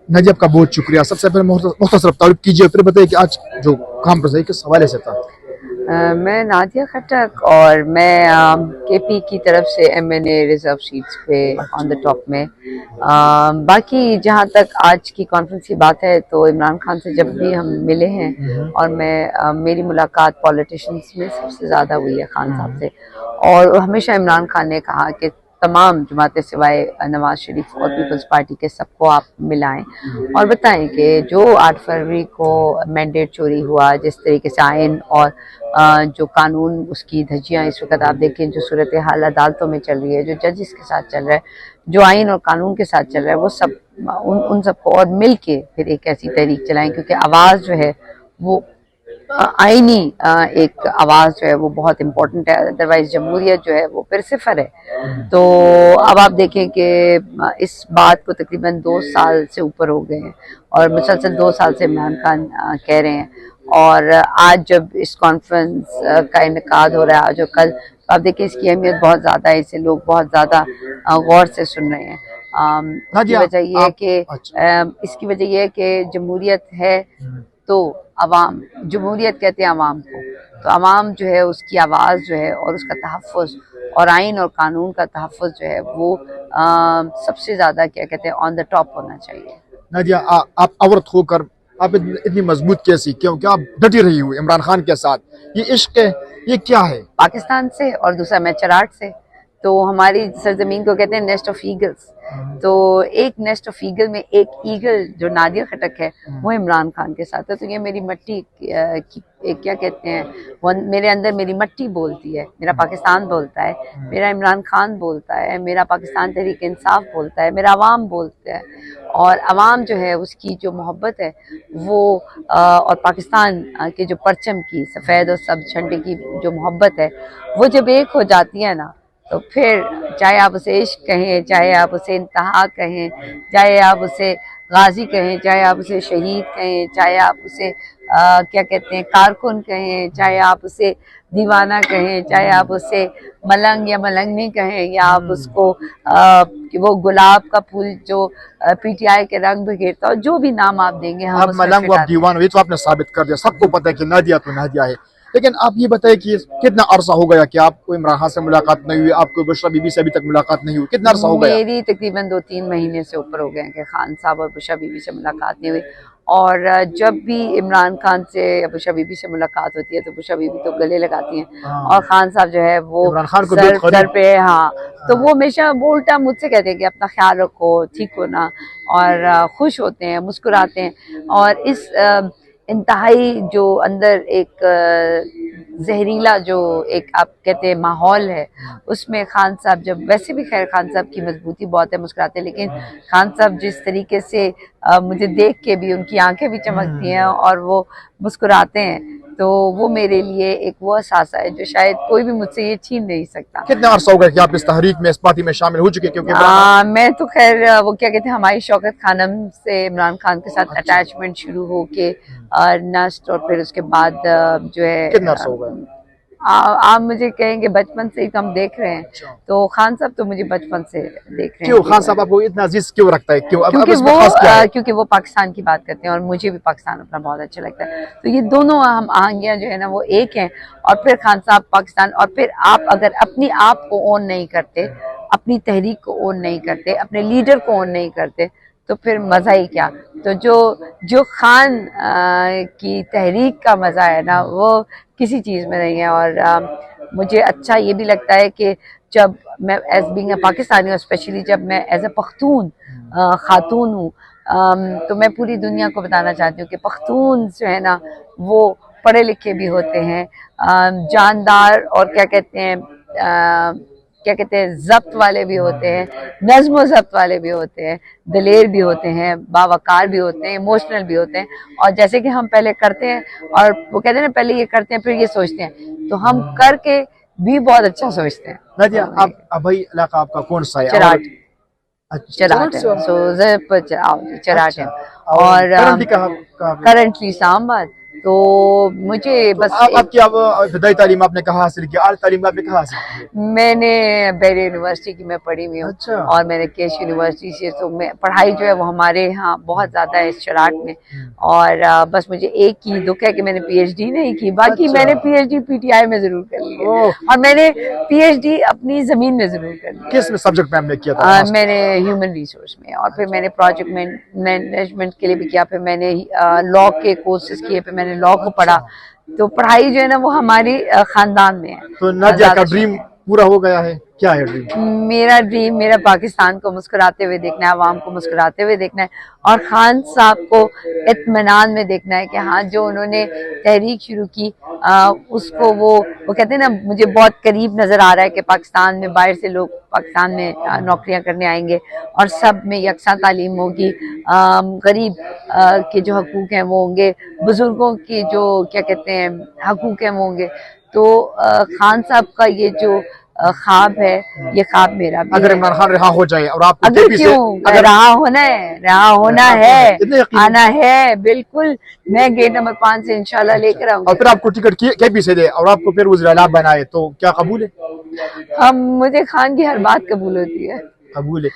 नादिया आपका बहुत शुक्रिया। सबसे पहले मुख्तसर तारीफ कीजिए, फिर बताइए कि आज जो काम पर किस हवाले से था। मैं नादिया खट्टक और मैं केपी की तरफ से एमएनए रिजर्व सीट्स पे ऑन द टॉप में। बाकी जहाँ तक आज की कॉन्फ्रेंस की बात है तो इमरान खान से जब भी हम मिले हैं और मेरी मुलाकात पॉलिटिशियंस में सबसे ज़्यादा हुई है खान साहब से, और हमेशा इमरान खान ने कहा कि तमाम जमातें सिवाय नवाज शरीफ और पीपल्स पार्टी के सबको आप मिलाएं और बताएं कि जो 8 फरवरी को मैंडेट चोरी हुआ, जिस तरीके से आइन और जो कानून उसकी धज्जियां इस वक्त आप देखें जो सूरत हाल अदालतों में चल रही है, जो जजेस के साथ चल रहा है, जो आइन और कानून के साथ चल रहा है, वो सब उन सबको और मिल के फिर एक ऐसी तहरीक चलाएं, क्योंकि आवाज़ जो है वो आईनी एक आवाज़ जो है वो बहुत इम्पोर्टेंट है, अदरवाइज जमहूरियत जो है वो फिर सिफर है। तो अब आप देखें कि इस बात को तकरीबन 2 साल से ऊपर हो गए हैं और मुसलसल 2 साल से इमरान खान कह रहे हैं, और आज जब इस कॉन्फ्रेंस का इनकाद हो रहा है आज और कल, तो आप देखिए इसकी अहमियत बहुत ज़्यादा है, इसे लोग बहुत ज़्यादा गौर से सुन रहे हैं। इसकी वजह यह है कि जमहूरियत है तो अवाम, जमहूरियत कहते हैं अवाम को, तो अवाम जो है उसकी आवाज़ जो है और उसका तहफ़्फ़ुज़ और आइन और कानून का तहफ़्फ़ुज़ जो है वो सबसे ज़्यादा क्या कहते हैं ऑन द टॉप होना चाहिए। नादिया, आप औरत होकर आप इतनी मजबूत कैसी, क्योंकि आप डटी रही हुई इमरान खान के साथ, ये इश्क है, ये क्या है? पाकिस्तान से और दूसरा मैं चराट से, तो हमारी सरजमीन को कहते हैं नेस्ट ऑफ ईगल्स, तो एक नेस्ट ऑफ ईगल में एक ईगल जो नादिया खटक है वो इमरान खान के साथ है। तो ये मेरी मट्टी की क्या कहते हैं, वो मेरे अंदर मेरी मट्टी बोलती है, मेरा पाकिस्तान बोलता है, मेरा इमरान खान बोलता है, मेरा पाकिस्तान तहरीक इंसाफ बोलता है, मेरा अवाम बोलता है, और अवाम जो है उसकी जो मोहब्बत है वो और पाकिस्तान के जो परचम की सफ़ेद और सब्ज़ झंडे की जो मोहब्बत है वो जब एक हो जाती है ना, तो फिर चाहे आप उसे इश्क कहें, चाहे आप उसे इंतहा कहें, चाहे आप उसे गाजी कहें, चाहे आप उसे शहीद कहें, चाहे आप उसे क्या कहते हैं कारकुन कहें, चाहे आप उसे दीवाना कहें, चाहे आप उसे मलंग या मलंगनी कहें, या आप उसको वो गुलाब का फूल जो पीटीआई के रंग बिखेरता हो, जो भी नाम आप देंगे हम आप मलंग व दीवाना, ये तो आपने साबित कर दिया, सबको पता है कि नादिया तो नादिया है। लेकिन आप ये बताइए कि कितना अरसा हो गया कि आपको इमरान खान से मुलाकात नहीं हुई, आपको बुशरा बीबी से अभी तक मुलाकात नहीं हुई, कितना अरसा हो गया? मेरी तकरीबन 2-3 महीने से ऊपर हो गए हैं कि खान साहब और बुशरा बीबी से मुलाकात नहीं हुई, और जब भी इमरान खान से या बुशरा बीबी से मुलाकात होती है तो बुशरा बीबी तो गले लगाती हैं और खान साहब जो है वो सर पे, हाँ, तो वो हमेशा वो उल्टा मुझसे कहते हैं कि अपना ख्याल रखो, ठीक हो ना, और खुश होते हैं, मुस्कुराते हैं, और इस इंतहाई जो अंदर एक जहरीला जो एक आप कहते हैं माहौल है, उसमें खान साहब जब, वैसे भी खैर खान साहब की मजबूती बहुत है, मुस्कुराते हैं, लेकिन खान साहब जिस तरीके से मुझे देख के भी उनकी आंखें भी चमकती हैं और वो मुस्कुराते हैं, तो वो मेरे लिए एक वो एहसास है जो शायद कोई भी मुझसे ये छीन नहीं सकता। कितना अरसा हो गया कि आप इस तहरीक में, इस पार्टी में शामिल हो चुके? क्योंकि मैं तो खैर वो क्या कहते हैं हमारी शौकत खानम से इमरान खान के साथ अटैचमेंट शुरू हो के नस्ट, और फिर उसके बाद जो है कितना अरसा हो गया? आप मुझे कहेंगे बचपन से ही तो हम देख रहे हैं, तो खान साहब तो मुझे बचपन से देख रहे हैं। क्यों खान साहब आपको इतना अजीज क्यों रखता है? क्यों? क्योंकि वो पाकिस्तान की बात करते हैं और मुझे भी पाकिस्तान अपना बहुत अच्छा लगता है, तो ये दोनों हम आहंगियां जो है ना वो एक हैं। और फिर खान साहब पाकिस्तान, और फिर आप अगर अपनी आप को ओन नहीं करते, अपनी तहरीक को ओन नहीं करते, अपने लीडर को ओन नहीं करते, तो फिर मज़ा ही क्या। तो जो खान की तहरीक का मज़ा है ना वो किसी चीज़ में नहीं है। और मुझे अच्छा ये भी लगता है कि जब मैं एज बीइंग अ पाकिस्तानी, और स्पेशली जब मैं एज अ पख्तून खातून हूँ, तो मैं पूरी दुनिया को बताना चाहती हूँ कि पख्तून जो है ना वो पढ़े लिखे भी होते हैं, जानदार और क्या कहते हैं ज़ब्त वाले भी होते हैं, नज़्म ज़ब्त वाले भी होते हैं, दलेर भी होते हैं, बावकार भी होते हैं, इमोशनल भी होते हैं। और जैसे कि हम पहले करते हैं, और वो कहते हैं ना पहले ये करते हैं फिर ये सोचते हैं, तो हम करके भी बहुत अच्छा सोचते हैं। नादिया, आप भाई इलाका आपका कौन सा है? चराट। चराट है, सो चराट है, और करंटली इस्लामाबाद। تو مجھے بس آپ کی ابتدائی تعلیم آپ نے کہاں حاصل کی, اعلیٰ تعلیم آپ نے کہاں حاصل کی؟ میں نے بیرے یونیورسٹی کی میں پڑھی ہوئی ہوں, اچھا. اور میں نے کیش یونیورسٹی سے, تو میں پڑھائی جو ہے وہ ہمارے یہاں بہت زیادہ ہے اس شراٹ میں, اور بس مجھے ایک ہی دکھ ہے کہ میں نے پی ایچ ڈی نہیں کی, باقی میں نے P H D P T I میں ضرور کر لی ہے, اور میں نے پی ایچ ڈی اپنی زمین میں ضرور کر لی. کس سبجیکٹ میں ہم نے کیا تھا؟ میں نے ہیومن ریسورس میں, اور پھر میں نے پروجیکٹ مینجمنٹ کے لیے بھی کیا, پھر میں نے لاء کے کورسز کیے, پھر میں نے لاء کو پڑھا. تو پڑھائی جو ہے نا وہ ہماری خاندان میں ہے. تو نادیہ کا ڈریم پورا ہو گیا ہے, کیا ہے ڈریم؟ میرا ڈریم میرا پاکستان کو مسکراتے ہوئے دیکھنا ہے, عوام کو مسکراتے ہوئے دیکھنا ہے, اور خان صاحب کو اطمینان میں دیکھنا ہے کہ ہاں جو انہوں نے تحریک شروع کی اس کو وہ کہتے ہیں نا, مجھے بہت قریب نظر آ رہا ہے کہ پاکستان میں باہر سے لوگ پاکستان میں نوکریاں کرنے آئیں گے, اور سب میں یکساں تعلیم ہوگی, غریب کے جو حقوق ہیں وہ ہوں گے, بزرگوں کی جو کیا کہتے ہیں حقوق ہیں وہ ہوں گے. تو خان صاحب کا یہ جو خواب ہے, یہ خواب میرا بھی اگر ہے. عمران خان رہا ہو جائے اور آپ کو اگر کیوں رہا ہونا ہے آنا ہے, بالکل میں گیٹ نمبر 5 سے انشاءاللہ لے کر آؤں اور گی. پھر آپ کو ٹکٹ کے پی سے دے اور آپ کو پھر وزیر اعلیٰ بنائے تو کیا قبول ہے؟ مجھے خان کی ہر بات قبول ہوتی ہے. قبول ہے.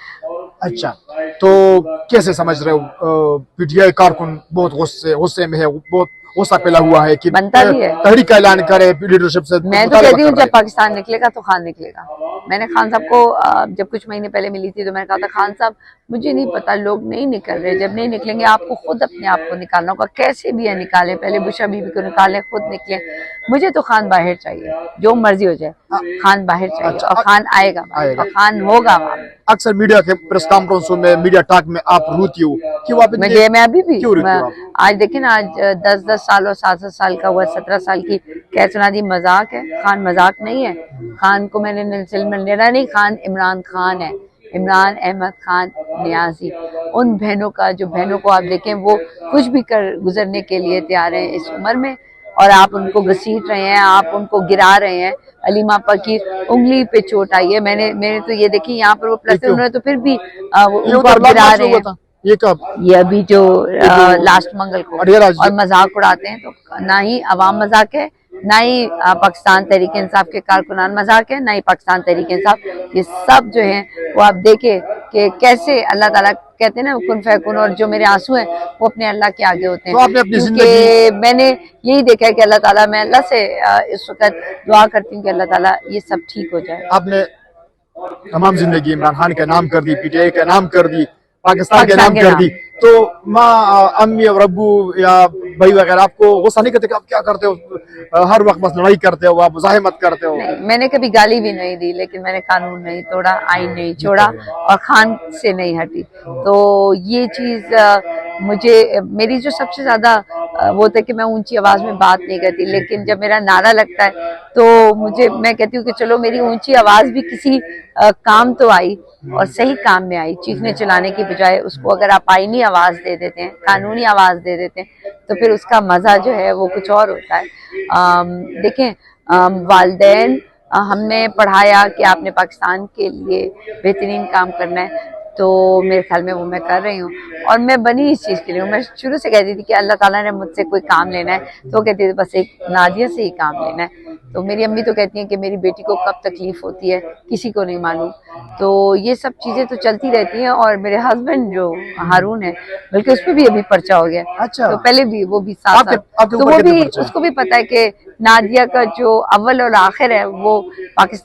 اچھا, تو کیسے سمجھ رہے ہو پی ٹی آئی کارکن بہت غصے میں ہے, بہت غصہ پھیلا ہوا ہے کہ بنتا بھی ہے. تحریک کا اعلان کرے لیڈرشپ سے؟ میں تو کہتی ہوں جب پاکستان نکلے گا تو خان نکلے گا. میں نے خان صاحب کو جب کچھ مہینے پہلے ملی تھی تو میں نے کہا تھا خان صاحب مجھے نہیں پتا, لوگ نہیں نکل رہے, جب نہیں نکلیں گے آپ کو خود اپنے آپ کو نکالنا ہوگا, کیسے بھی ہے نکالیں, پہلے بشا بی بی کو نکالیں, خود نکلیں. مجھے تو خان باہر چاہیے, جو مرضی ہو جائے, خان باہر چاہیے, اور خان آئے گا, اور خان ہوگا. اکثر میڈیا کے پریس کانفرنسوں میں, میڈیا ٹاک میں آپ روتی ہو, کیوں آپ میں ابھی بھی کیوں روتی ہو آپ؟ آج دیکھیں نا, آج 10 سال اور 7 سال کا ہوا, 17 سال کی کیا سنا دی, مذاق ہے. خان مذاق نہیں ہے. خان کو میں نے سلمان لینا نہیں, خان عمران خان ہے, عمران احمد خان نیازی. ان بہنوں کا جو بہنوں کو آپ دیکھیں وہ کچھ بھی کر گزرنے کے لیے تیار ہیں اس عمر میں, اور آپ ان کو گھسیٹ رہے ہیں, آپ ان کو گرا رہے ہیں. علیمہ آپا کی انگلی پہ چوٹ آئی ہے, میں نے تو یہ دیکھی یہاں پر وہ پلسٹر, انہوں نے تو پھر بھی وہ گرا رہے ہیں. یہ ابھی جو لاسٹ منگل کو, اور مذاق اڑاتے ہیں. تو نہ ہی عوام مذاق ہے, نہ ہی پاکستان تحریک انصاف کے کارکنان مذاق ہے, نہ ہی پاکستان تحریک انصاف. یہ سب جو ہیں وہ آپ دیکھیں کہ کیسے اللہ تعالیٰ کہتے ہیں نا کن فیکون, اور جو میرے آنسو ہیں وہ اپنے اللہ کے آگے ہوتے ہیں. کیونکہ میں نے یہی دیکھا ہے کہ اللہ تعالیٰ, میں اللہ سے اس وقت دعا کرتی ہوں کہ اللہ تعالیٰ یہ سب ٹھیک ہو جائے. آپ نے تمام زندگی عمران خان کا نام کر دی, پی ٹی آئی کا نام کر دی, پاکستان کے نام کر دی, تو ماں امی اور ابو یا بھائی وغیرہ آپ کو غصہ نہیں کرتے کہ آپ کیا کرتے ہو, ہر وقت بس لڑائی کرتے ہو, آپ مزاحمت کرتے ہو؟ میں نے کبھی گالی بھی نہیں دی, لیکن میں نے قانون نہیں توڑا, آئین نہیں چھوڑا, اور خان سے نہیں ہٹی. تو یہ چیز مجھے, میری جو سب سے زیادہ وہ تھا کہ میں اونچی آواز میں بات نہیں کرتی, لیکن جب میرا نعرہ لگتا ہے تو میں کہتی ہوں کہ چلو میری اونچی آواز بھی کسی کام تو آئی, اور صحیح کام میں آئی. چیخنے چلانے کی بجائے اس کو اگر آپ آئینی آواز دے دیتے ہیں, قانونی آواز دے دیتے ہیں, تو پھر اس کا مزہ جو ہے وہ کچھ اور ہوتا ہے. دیکھیں والدین ہم نے پڑھایا کہ آپ نے پاکستان کے لیے بہترین کام کرنا ہے, تو میرے خیال میں وہ میں کر رہی ہوں, اور میں بنی اس چیز کے لیے ہوں. میں شروع سے کہتی تھی کہ اللہ تعالیٰ نے مجھ سے کوئی کام لینا ہے تو کہتی تھی بس ایک نادیہ سے ہی کام لینا ہے. تو میری امی تو کہتی ہیں کہ میری بیٹی کو کب تکلیف ہوتی ہے کسی کو نہیں معلوم. تو یہ سب چیزیں تو چلتی رہتی ہیں. اور میرے ہسبینڈ جو ہارون ہے, بلکہ اس پہ بھی ابھی پرچہ ہو گیا. تو پہلے بھی وہ بھی ساتھ, تو وہ بھی اس کو بھی پتا ہے کہ نادیہ کا جو اول اور آخر ہے وہ پاکستان